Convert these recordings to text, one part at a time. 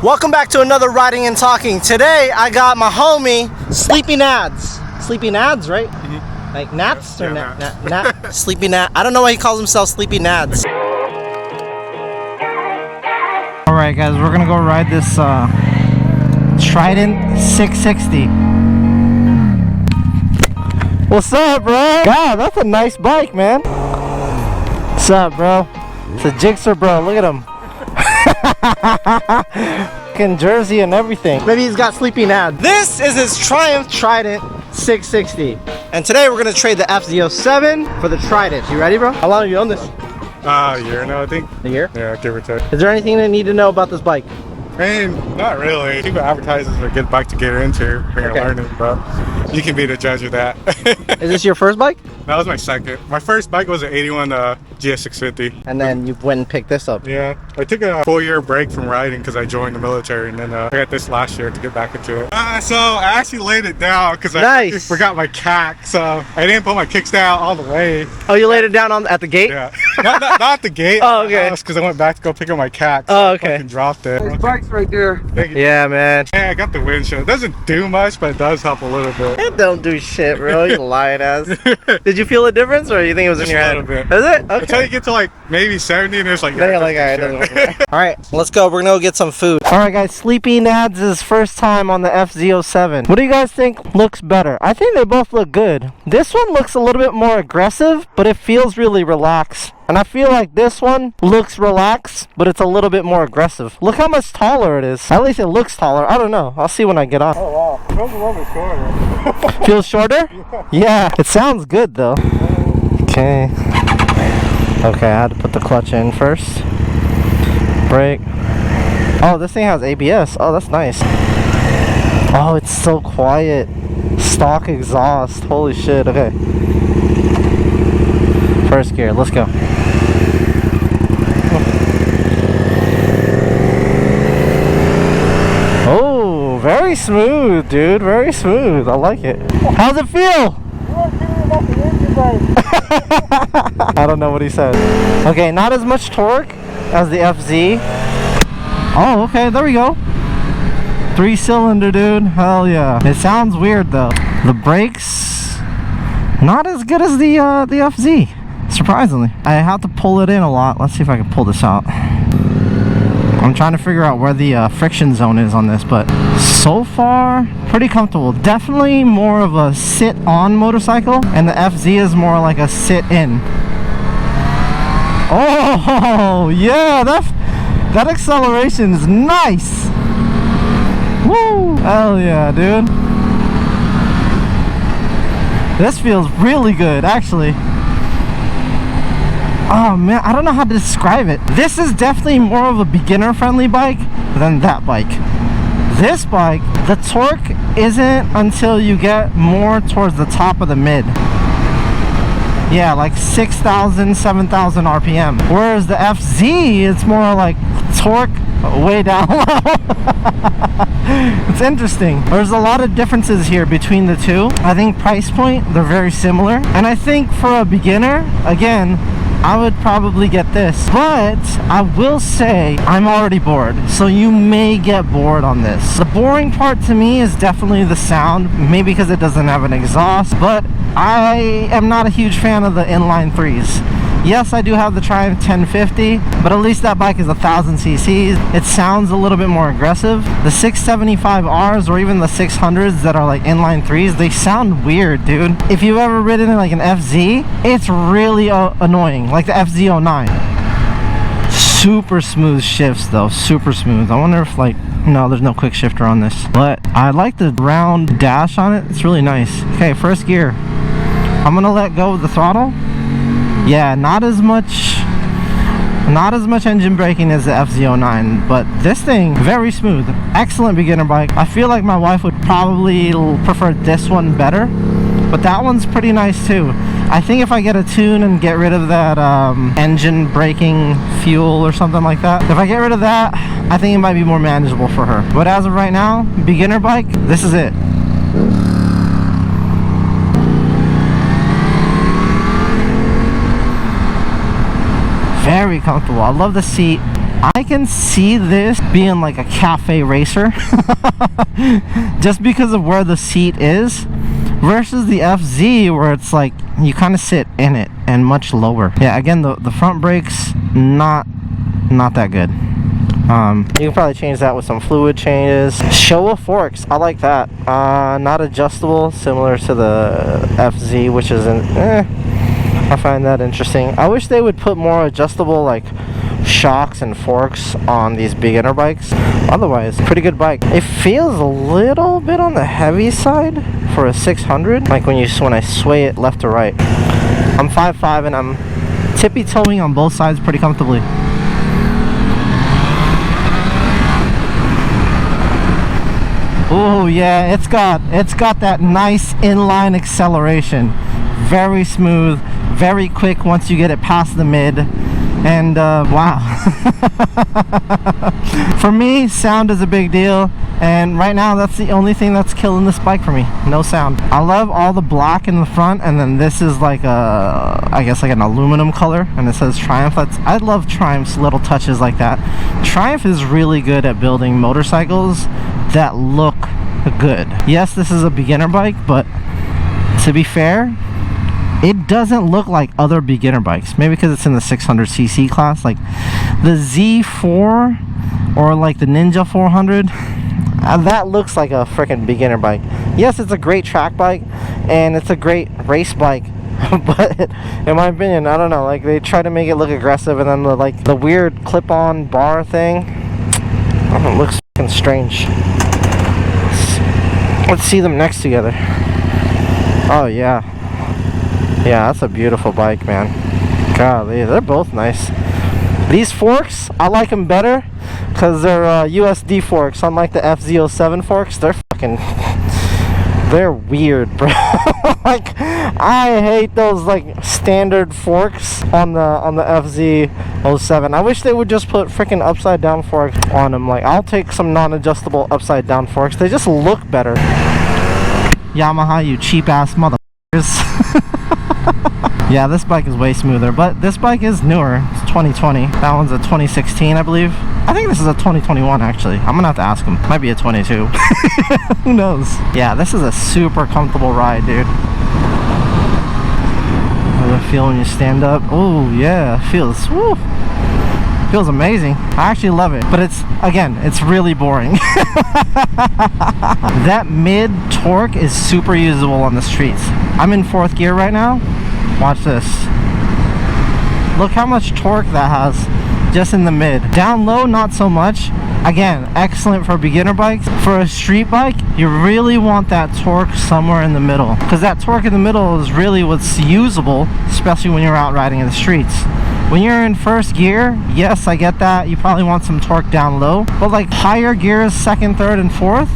Welcome back to another Riding and Talking. Today I got my homie Sleepy Nads. Sleepy Nads, right? Mm-hmm. Like Nats or Nat? Sleepy Nat. I don't know why he calls himself Sleepy Nads. All right, guys, we're gonna go ride this Trident 660. What's up, bro? God, that's a nice bike, man. What's up, bro? It's a Jigsaw, bro. Look at him. Fucking jersey and everything. Maybe he's got Sleepy Nad. This is his Triumph Trident 660. And today we're gonna trade the FZ07 for the Trident. You ready, bro? How long have you owned this? A year now, I think. A year? Yeah, give or take. Is there anything they need to know about this bike? I mean, not really. People advertise as a good bike to get into when you're learning, but you can be the judge of that. Is this your first bike? That was my second. My first bike was an 81 GS650. And then you went and picked this up. Yeah, I took a full-year break from riding because I joined the military, and then I got this last year to get back into it. So I actually laid it down because I forgot my cack, so I didn't put my kickstand all the way. Oh, you laid it down at the gate? Yeah, not at the gate. Oh, okay. Because I went back to go pick up my cack. So I fucking dropped it. There's bikes right there. Thank you. Yeah, man. Yeah, I got the windshield. It doesn't do much, but it does help a little bit. It don't do shit, bro. You lying ass. Did you feel a difference, or you think it was Just in your a head? little bit. Is it? Okay. Until you get to like maybe 70 and there's like... Then you're like, all right, let's go. We're gonna go get some food. All right, guys. Sleepy Nads' first time on the FZ07. What do you guys think looks better? I think they both look good. This one looks a little bit more aggressive, but it feels really relaxed. And I feel like this one looks relaxed, but it's a little bit more aggressive. Look how much taller it is. At least it looks taller. I don't know. I'll see when I get on. Oh wow, it feels a little bit shorter. Feels shorter? Yeah. It sounds good though. Okay. Okay, I had to put the clutch in first. Brake. Oh, this thing has ABS. Oh, that's nice. Oh, it's so quiet. Stock exhaust. Holy shit. Okay. First gear. Let's go. Oh, very smooth, dude. Very smooth. I like it. How's it feel? I don't know what he said. Okay, not as much torque as the FZ. Oh, okay, there we go. 3-cylinder, dude. Hell yeah. It sounds weird though. The brakes, not as good as the FZ, surprisingly. I have to pull it in a lot. Let's see if I can pull this out. I'm trying to figure out where the friction zone is on this, but so far, pretty comfortable. Definitely more of a sit-on motorcycle, and the FZ is more like a sit-in. Oh, yeah, that acceleration is nice. Woo! Hell yeah, dude. This feels really good, actually. Oh man, I don't know how to describe it. This is definitely more of a beginner-friendly bike than that bike. This bike, the torque isn't until you get more towards the top of the mid. Yeah, like 6,000, 7,000 RPM. Whereas the FZ, it's more like torque way down low. It's interesting. There's a lot of differences here between the two. I think price point, they're very similar. And I think for a beginner, again, I would probably get this, but I will say I'm already bored, so you may get bored on this. The boring part to me is definitely the sound, maybe because it doesn't have an exhaust, but I am not a huge fan of the inline threes. Yes, I do have the Triumph 1050, but at least that bike is 1,000 cc's. It sounds a little bit more aggressive. The 675Rs or even the 600s that are like inline threes, they sound weird, dude. If you've ever ridden like an FZ, it's really annoying, like the FZ09. Super smooth shifts though, super smooth. I wonder if like, no, there's no quick shifter on this, but I like the round dash on it. It's really nice. Okay, first gear. I'm gonna let go of the throttle. Yeah, not as much engine braking as the FZ09, but this thing, very smooth. Excellent beginner bike. I feel like my wife would probably prefer this one better, but that one's pretty nice too. I think if I get a tune and get rid of that engine braking fuel or something like that, if I get rid of that, I think it might be more manageable for her. But as of right now, beginner bike, this is it. Very comfortable. I love the seat. I can see this being like a cafe racer just because of where the seat is versus the FZ where it's like you kind of sit in it and much lower. Yeah, again, the front brakes not that good. You can probably change that with some fluid changes. Showa forks, I like that. Not adjustable, similar to the FZ, which isn't. I find that interesting. I wish they would put more adjustable like shocks and forks on these beginner bikes. Otherwise, pretty good bike. It feels a little bit on the heavy side for a 600. Like when I sway it left to right. I'm 5'5" and I'm tippy-toeing on both sides pretty comfortably. Oh yeah, it's got that nice inline acceleration. Very smooth, very quick once you get it past the mid. And wow. For me, sound is a big deal, and right now that's the only thing that's killing this bike for me. No sound. I love all the black in the front, and then this is like a, I guess like an aluminum color, and it says Triumph. I love Triumph's little touches like that. Triumph is really good at building motorcycles that look good. Yes, this is a beginner bike, but to be fair, it doesn't look like other beginner bikes. Maybe because it's in the 600cc class. Like the Z4 or like the Ninja 400, that looks like a freaking beginner bike. Yes, it's a great track bike and it's a great race bike, but in my opinion, I don't know, like they try to make it look aggressive, and then the weird clip-on bar thing, it looks fucking strange. Let's see them next together. Oh yeah. Yeah, that's a beautiful bike, man. Golly, they're both nice. These forks, I like them better because they're USD forks. Unlike the FZ07 forks, they're weird, bro. Like, I hate those like standard forks on the FZ07. I wish they would just put freaking upside down forks on them. Like, I'll take some non-adjustable upside down forks. They just look better. Yamaha, you cheap ass motherfuckers. Yeah, this bike is way smoother, but this bike is newer. It's 2020. That one's a 2016, I believe. I think this is a 2021, actually. I'm gonna have to ask him. Might be a 22. Who knows? Yeah, this is a super comfortable ride, dude. How does it feel when you stand up? Oh, yeah, it feels, woo. Feels amazing. I actually love it, but it's really boring. That mid torque is super usable on the streets. I'm in 4th gear right now. Watch this. Look how much torque that has just in the mid. Down low, not so much. Again, excellent for beginner bikes. For a street bike, you really want that torque somewhere in the middle, because that torque in the middle is really what's usable, especially when you're out riding in the streets. When you're in 1st gear, yes, I get that. You probably want some torque down low, but like higher gears, 2nd, 3rd, and 4th,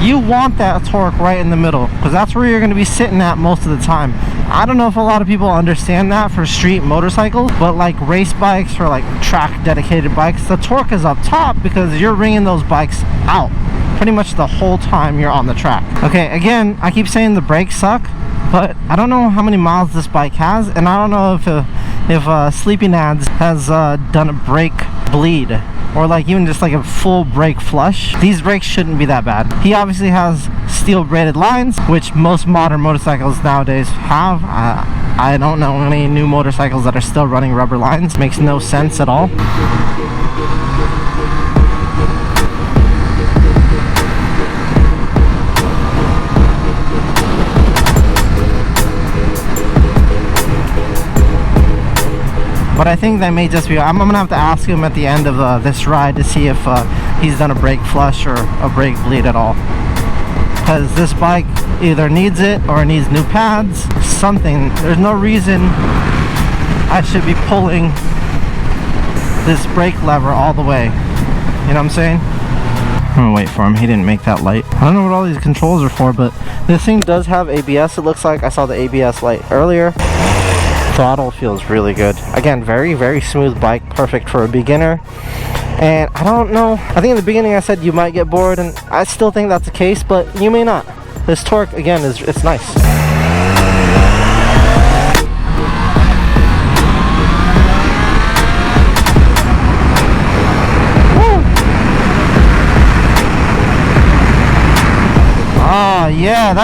you want that torque right in the middle, because that's where you're going to be sitting at most of the time. I don't know if a lot of people understand that for street motorcycles, but like race bikes or like track dedicated bikes, the torque is up top because you're wringing those bikes out pretty much the whole time you're on the track. Okay, again, I keep saying the brakes suck, but I don't know how many miles this bike has, and I don't know if Sleepy Nads has done a brake bleed, or like even just like a full brake flush. These brakes shouldn't be that bad. He obviously has steel braided lines, which most modern motorcycles nowadays have. I don't know any new motorcycles that are still running rubber lines. Makes no sense at all. But I think that may just be, I'm gonna have to ask him at the end of this ride to see if he's done a brake flush or a brake bleed at all. Because this bike either needs it or it needs new pads, something. There's no reason I should be pulling this brake lever all the way. You know what I'm saying? I'm gonna wait for him. He didn't make that light. I don't know what all these controls are for, but this thing does have ABS, it looks like. I saw the ABS light earlier. Throttle feels really good. Again, very, very smooth bike, perfect for a beginner. And I don't know, I think in the beginning I said you might get bored, and I still think that's the case, but you may not. This torque, again, it's nice. yeah,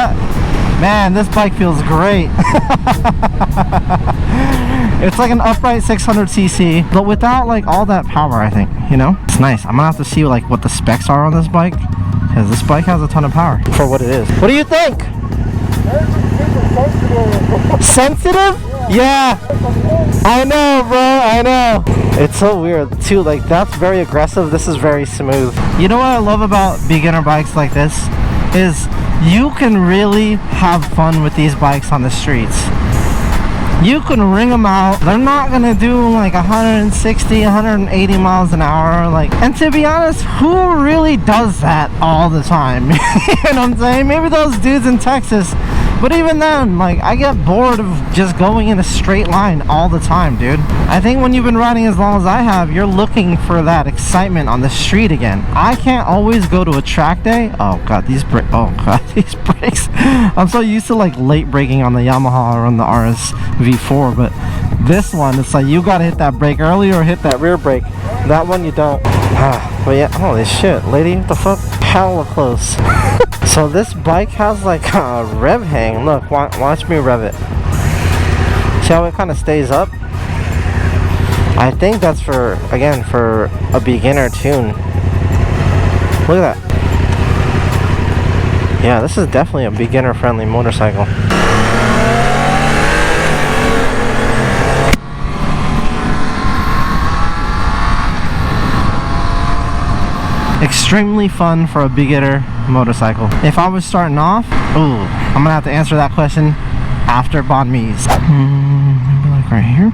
man, this bike feels great. It's like an upright 600cc, but without like all that power, I think, you know? It's nice. I'm gonna have to see like what the specs are on this bike, because this bike has a ton of power for what it is. What do you think? Sensitive? Yeah. I know, bro, I know. It's so weird too, like that's very aggressive, this is very smooth. You know what I love about beginner bikes like this is you can really have fun with these bikes on the streets. You can ring them out. They're not gonna do like 160, 180 miles an hour. Like, and to be honest, who really does that all the time? You know what I'm saying? Maybe those dudes in Texas. But even then, like, I get bored of just going in a straight line all the time, dude. I think when you've been riding as long as I have, you're looking for that excitement on the street again. I can't always go to a track day. Oh god, these brakes. I'm so used to like late braking on the Yamaha or on the RS V4, but this one, it's like you gotta hit that brake early or hit that rear brake. That one you don't. But yeah, holy shit, lady, what the fuck? Hella close. So this bike has like a rev hang. Look, watch me rev it. See how it kind of stays up? I think that's for, again, for a beginner tune. Look at that. Yeah, this is definitely a beginner friendly motorcycle. Extremely fun for a beginner motorcycle. If I was starting off, ooh, I'm gonna have to answer that question after banh mi's. Maybe like right here.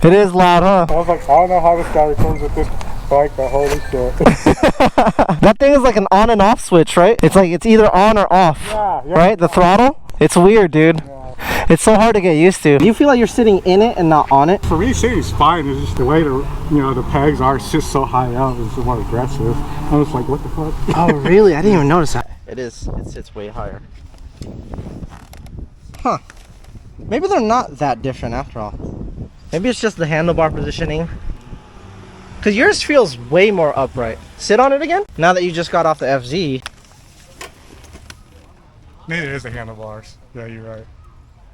It is loud, huh? I was like, I don't know how this guy records with this bike, but holy shit. That thing is like an on and off switch, right? It's like it's either on or off, yeah. Right? The throttle? It's weird, dude. Yeah. It's so hard to get used to. Do you feel like you're sitting in it and not on it? For me, sitting's fine. It's just the way the pegs are just so high up. It's more aggressive. I was like, what the fuck? Oh, really? I didn't even notice that. It is. It sits way higher. Huh. Maybe they're not that different after all. Maybe it's just the handlebar positioning. Because yours feels way more upright. Sit on it again? Now that you just got off the FZ. Maybe it is the handlebars. Yeah, you're right.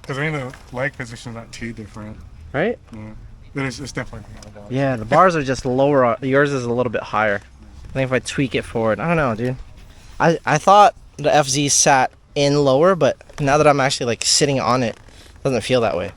Because I mean, the leg position's not too different. Right? Yeah. But it's definitely the handlebars. Yeah, the bars are just lower. Yours is a little bit higher. I think if I tweak it forward, I don't know, dude. I thought the FZ sat in lower, but now that I'm actually like sitting on it, it doesn't feel that way.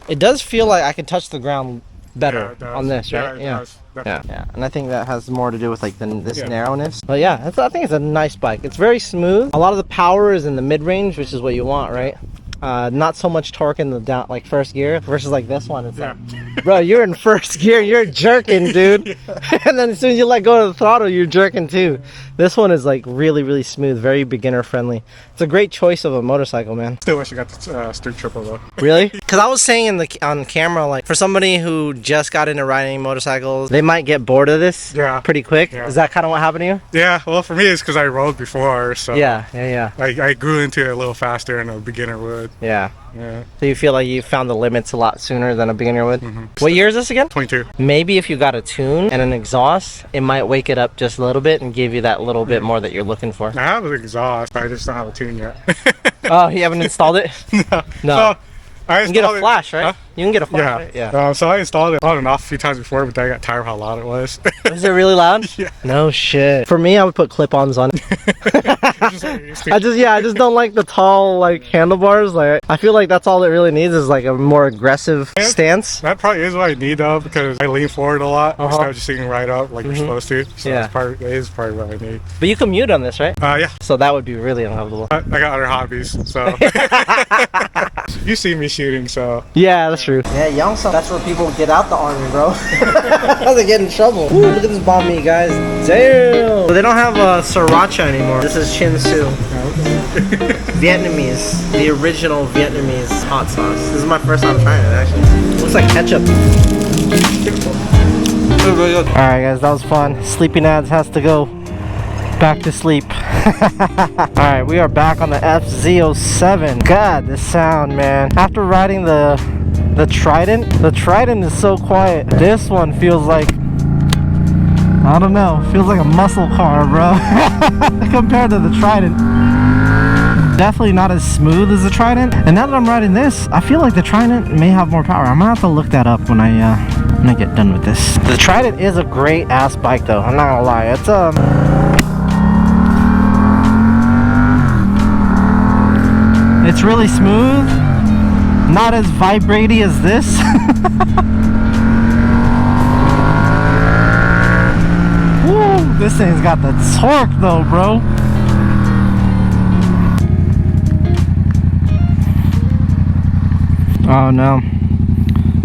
It does feel like I can touch the ground better on this, right? Yeah. Yeah. And I think that has more to do with like this narrowness. But yeah, I think it's a nice bike. It's very smooth. A lot of the power is in the mid-range, which is what you want, right? Not so much torque in the down, like first gear versus like this one. It's like, bro, you're in first gear, you're jerking, dude. And then as soon as you let go of the throttle, you're jerking too. This one is like really, really smooth, very beginner friendly. It's a great choice of a motorcycle, man. Still wish you got the Street Triple though. Really? Because I was saying on camera, like for somebody who just got into riding motorcycles, they might get bored of this pretty quick. Yeah. Is that kind of what happened to you? Yeah, well for me it's because I rode before, so yeah. I grew into it a little faster than a beginner would. Yeah. So you feel like you found the limits a lot sooner than a beginner would? What year is this again? 22. Maybe if you got a tune and an exhaust, it might wake it up just a little bit and give you that little bit more that you're looking for. I have an exhaust, but I just don't have a tune yet. Oh, you haven't installed it? No. So, I you can get a flash, right? Huh? You can get a flash, right? Yeah. So I installed it on and off a few times before, but then I got tired of how loud it was. Is it really loud? Yeah. No shit. For me, I would put clip-ons on it. I just don't like the tall like handlebars. Like I feel like that's all it really needs is like a more aggressive stance. That probably is what I need though, because I lean forward a lot instead of just sitting right up like you're supposed to. So that is probably what I need. But you commute on this, right? Yeah. So that would be really uncomfortable. I got other hobbies, so you see me shooting, so yeah, that's true. Yeah, Youngson, that's where people get out the army, bro. They get in trouble. Ooh, look at this banh mi, guys. Damn. They don't have sriracha anymore. This is chin su. Vietnamese, the original Vietnamese hot sauce. This is my first time trying it, actually. It looks like ketchup. Alright guys, that was fun. Sleepy Nads has to go back to sleep. Alright, we are back on the FZ07. God, this sound, man. After riding the Trident is so quiet. This one feels like I don't know. Feels like a muscle car, bro. Compared to the Trident. Definitely not as smooth as the Trident. And now that I'm riding this, I feel like the Trident may have more power. I'm gonna have to look that up when I get done with this. The Trident is a great ass bike though. I'm not gonna lie. It's really smooth. Not as vibraty as this. Woo, this thing's got the torque though, bro. Oh no,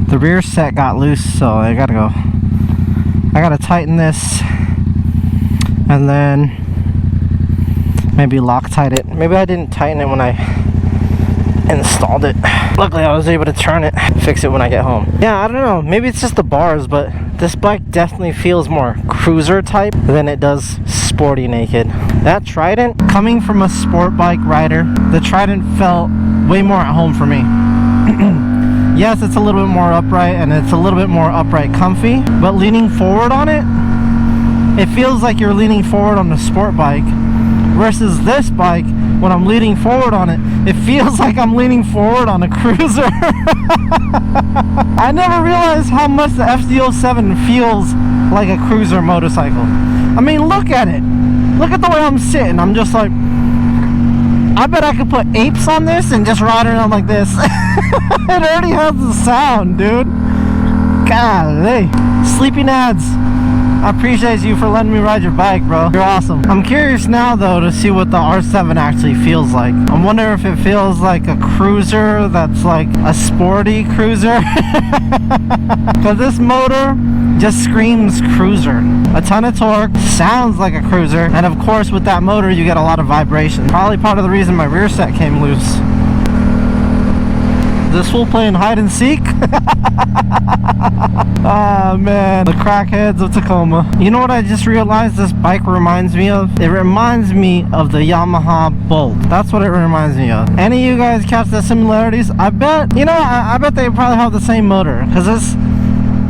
the rear set got loose, so I gotta tighten this and then maybe Loctite it. Maybe I didn't tighten it when I installed it. Luckily I was able to turn it, fix it when I get home. Yeah, I don't know, maybe it's just the bars, but this bike definitely feels more cruiser type than it does sporty naked. That Trident, coming from a sport bike rider, the Trident felt way more at home for me. Yes, it's a little bit more upright and it's a little bit more upright comfy, but leaning forward on it, it feels like you're leaning forward on a sport bike, versus this bike, when I'm leaning forward on it, it feels like I'm leaning forward on a cruiser. I never realized how much the FZ07 feels like a cruiser motorcycle. I mean, look at it. Look at the way I'm sitting. I'm just like, I bet I could put apes on this and just ride around like this. It already has the sound, dude. Golly. Sleeping ads, I appreciate you for letting me ride your bike, bro. You're awesome. I'm curious now, though, to see what the R7 actually feels like. I'm wondering if it feels like a cruiser that's like a sporty cruiser. Because this motor just screams cruiser. A ton of torque, sounds like a cruiser, and of course with that motor you get a lot of vibration. Probably part of the reason my rear set came loose. This fool playing hide and seek? Ah, man, the crackheads of Tacoma. You know what I just realized this bike reminds me of? It reminds me of the Yamaha Bolt. That's what it reminds me of. Any of you guys catch the similarities? I bet, you know, I bet they probably have the same motor, because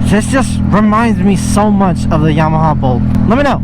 this just reminds me so much of the Yamaha Bolt. Let me know.